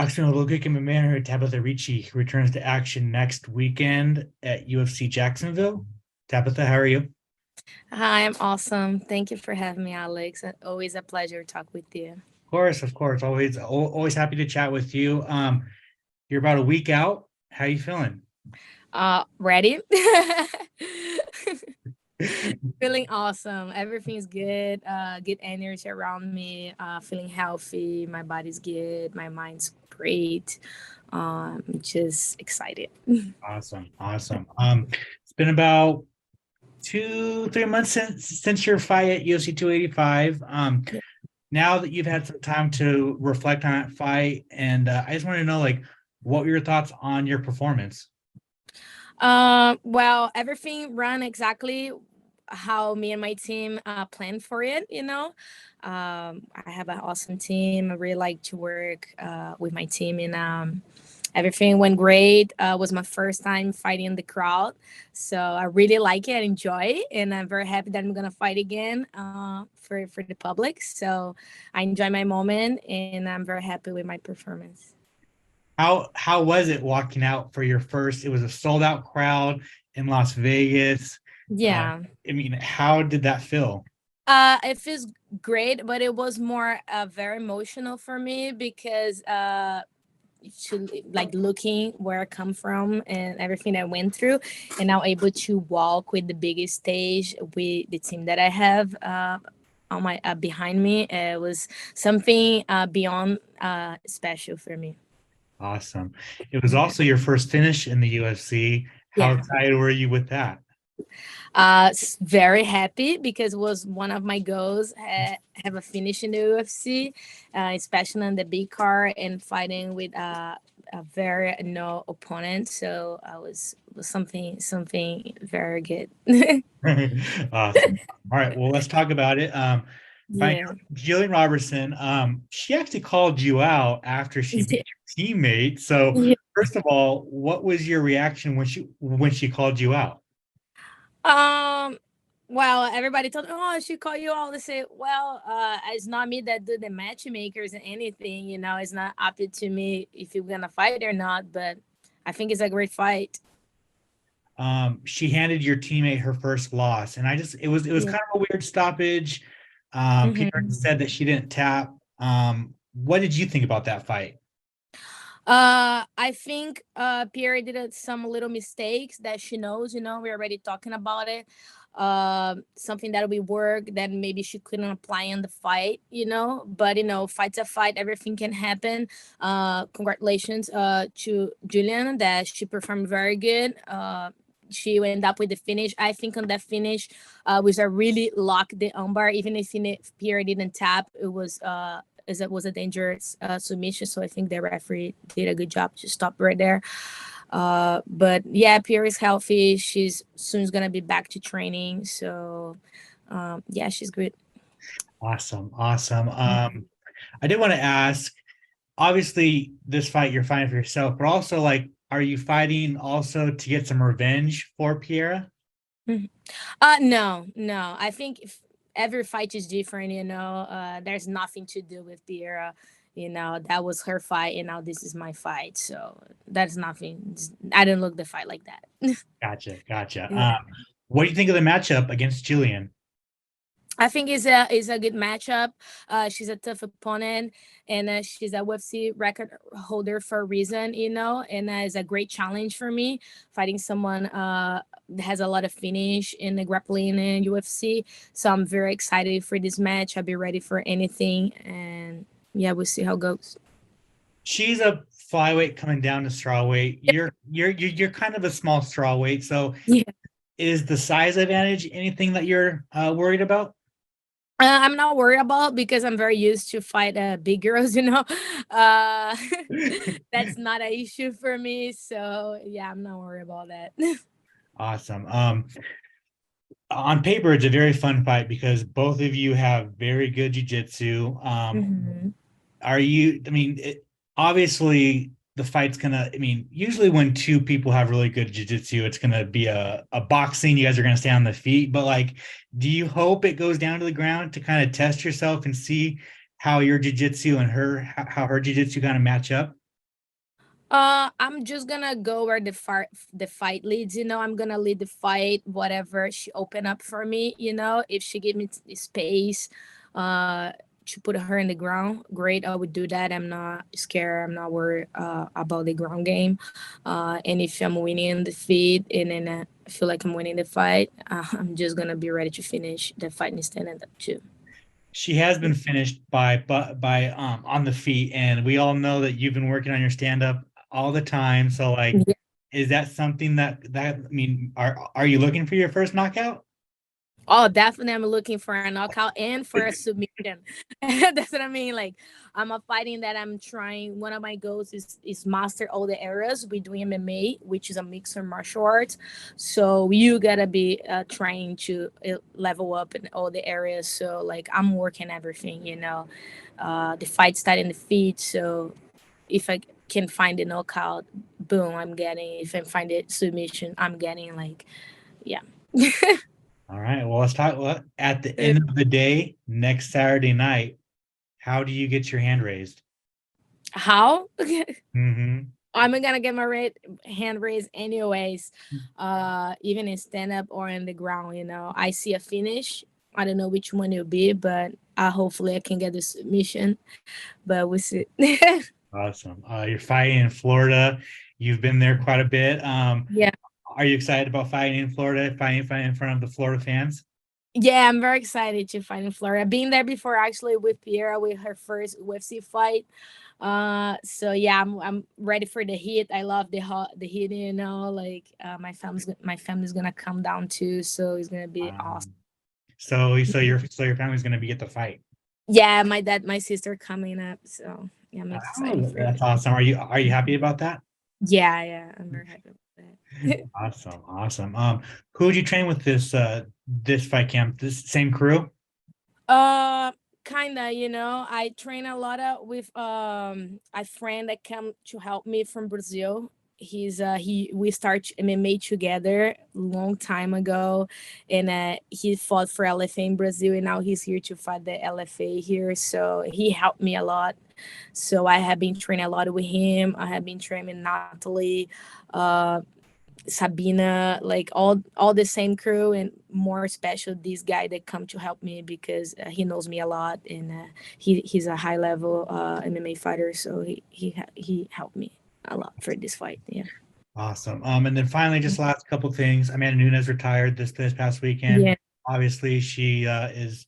Boxing with LowKick MMA, Tabatha Ricci returns to action next weekend at UFC Jacksonville. Tabatha, how are you? Hi, I'm awesome. Thank you for having me, Alex. Always a pleasure to talk with you. Of course, always happy to chat with you. You're about a week out. How you feeling? Ready? Feeling awesome. Everything's good. Good energy around me. Feeling healthy. My body's good. My mind's great. Just excited. Awesome. It's been about 2, 3 months since your fight at UFC 285. Now that you've had some time to reflect on that fight, and I just want to know, like, what were your thoughts on your performance? Well, everything ran exactly how me and my team planned for it. I have an awesome team. I really like to work with my team, and everything went great. Was my first time fighting the crowd, so I really like it, enjoy it, and I'm very happy that I'm gonna fight again for the public. So I enjoy my moment, and I'm very happy with my performance. How was it walking out for your first? It was a sold out crowd in Las Vegas. Uh, Yeah. I mean, how did that feel? It feels great, but it was more very emotional for me because to like looking where I come from and everything I went through, and now able to walk with the biggest stage with the team that I have on my behind me. It was something beyond special for me. Awesome. It was also your first finish in the UFC. How Yeah. excited were you with that? Very happy because it was one of my goals. Have a finish in the UFC, especially on the big card and fighting with a very no opponent. So I was something very good. Awesome. All right. Well, let's talk about it. Find Yeah. Gillian Robertson. She actually called you out after she beat your teammate. So, Yeah. first of all, what was your reaction when she called you out? Um. Well, everybody told, oh, I should call you all to say, well, it's not me that do the matchmakers and anything. It's not up to me if you're gonna fight or not. But I think it's a great fight. She handed your teammate her first loss, and it was Yeah. kind of a weird stoppage. Peter hmm said that she didn't tap. What did you think about that fight? I think Pierre did some little mistakes that she knows. We're already talking about it. Something that we work that maybe she couldn't apply in the fight. But fight's a fight. Everything can happen. Congratulations to Julian that she performed very good. She went up with the finish. I think on that finish was a really locked the armbar. Even if Pierre didn't tap, it was as it was a dangerous submission. So I think the referee did a good job to stop right there. But yeah, Pierre is healthy. She's soon gonna be back to training. So yeah, she's good. Awesome. I did want to ask. Obviously, this fight you're fighting for yourself, but also, like, are you fighting also to get some revenge for Piera? Mhm. No, no. I think if every fight is different. There's nothing to do with Pierre. That was her fight, and now this is my fight. So that's nothing. I didn't look the fight like that. Gotcha. Yeah. What do you think of the matchup against Jillian? I think it's a good matchup. She's a tough opponent, and she's a UFC record holder for a reason, and it's a great challenge for me fighting someone that has a lot of finish in the grappling and UFC. So I'm very excited for this match. I'll be ready for anything, and yeah, we'll see how it goes. She's a flyweight coming down to strawweight. You're kind of a small strawweight. So Yeah. is the size advantage anything that you're worried about? I'm not worried about because I'm very used to fight big girls. Uh, that's not an issue for me. So yeah, I'm not worried about that. Awesome. On paper, it's a very fun fight because both of you have very good jujitsu. hmm I mean, obviously the fight's gonna, I mean, usually when two people have really good jiu-jitsu, it's gonna be a boxing. You guys are gonna stay on the feet, but, like, do you hope it goes down to the ground to kind of test yourself and see how your jiu-jitsu and how her jiu-jitsu kind of match up? I'm just gonna go where the fight leads. I'm gonna lead the fight, whatever she open up for me. If she give me space, uh, to put her in the ground, great. I would do that. I'm not scared. I'm not worried about the ground game. And if I'm winning in the feet, and then I feel like I'm winning the fight, I'm just gonna be ready to finish the fight and stand up too. She has been finished by on the feet, and we all know that you've been working on your stand up all the time. So like, is that something that I mean, are you looking for your first knockout? Oh, definitely. I'm looking for a knockout and for a submission. That's what I mean. Like, I'm a fighting that I'm trying. One of my goals is master all the areas. We do MMA, which is a mixed martial arts. So you gotta be trying to level up in all the areas. So like, I'm working everything. The fight start in the feet. So if I can find a knockout, boom, I'm getting. If I find it submission, I'm getting like, yeah. All right. Well, let's talk. Well, at the end of the day, next Saturday night, how do you get your hand raised? How? Mm-hmm. I'm gonna get my hand raised anyways, even in stand up or in the ground. I see a finish. I don't know which one it'll be, but hopefully I can get the submission. But we'll see. Awesome. You're fighting in Florida. You've been there quite a bit. Yeah. Are you excited about fighting in Florida, fighting in front of the Florida fans? Yeah, I'm very excited to fight in Florida. I've been there before actually with Piera with her first UFC fight. So yeah, I'm ready for the heat. I love the heat, like my family's gonna come down too, so it's gonna be awesome. So your family's going to be at the fight. Yeah, my sister coming up, so yeah, I'm excited Oh, for that's that. awesome. Are you happy about that? Yeah, I'm very happy about that. Awesome, awesome. Who would you train with this fight camp? This same crew? uh Kinda, I train a lot with a friend that come to help me from Brazil. We start MMA together long time ago, and he fought for LFA in Brazil, and now he's here to fight the LFA here. So he helped me a lot. So I have been training a lot with him. I have been training Natalie, uh, Sabina, like all the same crew, and more special this guy that come to help me because he knows me a lot, and he's a high level MMA fighter, so he helped me a lot for this fight. Yeah. Awesome. And then finally, just last couple things. Amanda Nunes retired this past weekend. Yeah. Obviously, she is,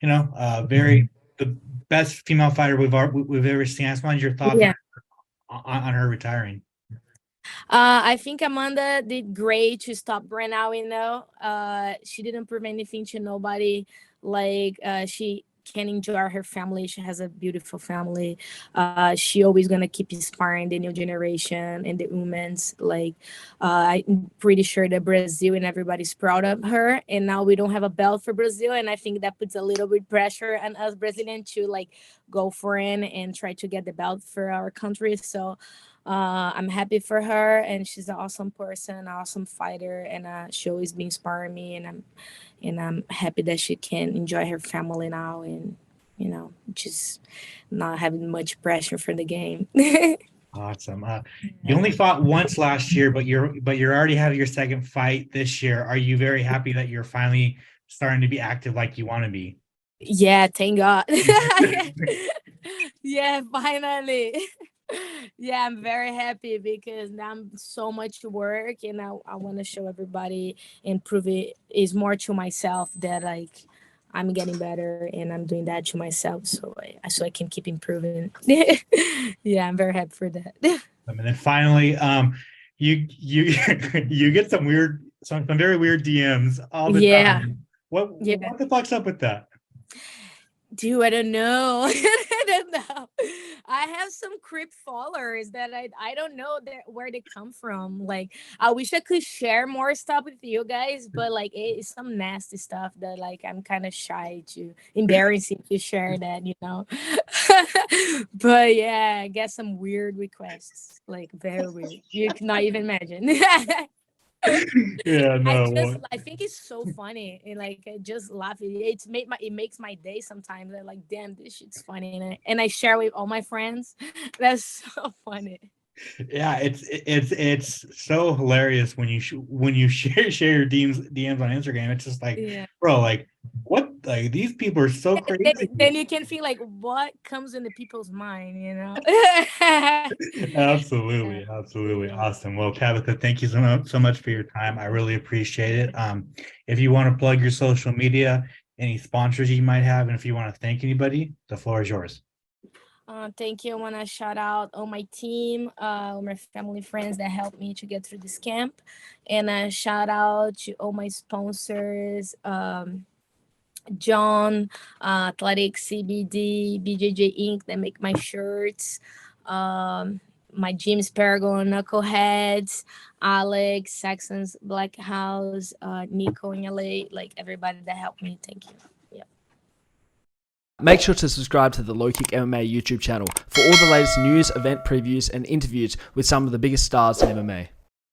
very the best female fighter we've ever seen. I just wanted your thoughts Yeah. on her retiring. I think Amanda did great to stop right now. She didn't prove anything to nobody. Like, she can enjoy her family. She has a beautiful family. She always gonna keep inspiring the new generation and the women's. Like, I'm pretty sure that Brazil and everybody's proud of her. And now we don't have a belt for Brazil, and I think that puts a little bit pressure on us Brazilians to like go for it and try to get the belt for our country. So I'm happy for her, and she's an awesome person, an awesome fighter, and she always been inspiring me. And I'm happy that she can enjoy her family now, and just not having much pressure for the game. Awesome. You only fought once last year, but you're already having your second fight this year. Are you very happy that you're finally starting to be active like you want to be? Yeah, thank God. Yeah, finally. Yeah, I'm very happy because now I'm so much work, and I want to show everybody and prove it is more to myself that like I'm getting better and I'm doing that to myself, so I can keep improving. Yeah, I'm very happy for that. And then finally, you you get some very weird DMs all the Yeah, time. What yeah. what the fuck's up with that? Dude, I don't know. I don't know. I have some creep followers that I don't know where they come from. Like, I wish I could share more stuff with you guys, but like it's some nasty stuff that like I'm kind of shy to, embarrassing to share that. But yeah, I get some weird requests, like very weird. You cannot even imagine. Yeah, I no. just I think it's so funny, and like I just laugh. It makes my day sometimes. I'm like, damn, this shit's funny, and I share with all my friends. That's so funny. Yeah, it's so hilarious when you share your DMs on Instagram. It's just like, Yeah. bro, like what? Like these people are so crazy. Then you can feel like what comes into people's mind, Absolutely, absolutely Yeah. awesome. Well, Tabitha, thank you so much for your time. I really appreciate it. If you want to plug your social media, any sponsors you might have, and if you want to thank anybody, the floor is yours. Thank you. I want to shout out all my team, all my family, friends that helped me to get through this camp. And a shout out to all my sponsors, John, Athletic CBD, BJJ Inc. that make my shirts, my James Paragon Knuckleheads, Alex, Saxon's Black House, Nico in LA, like everybody that helped me. Thank you. Yeah. Make sure to subscribe to the LowKick MMA YouTube channel for all the latest news, event previews, and interviews with some of the biggest stars in MMA.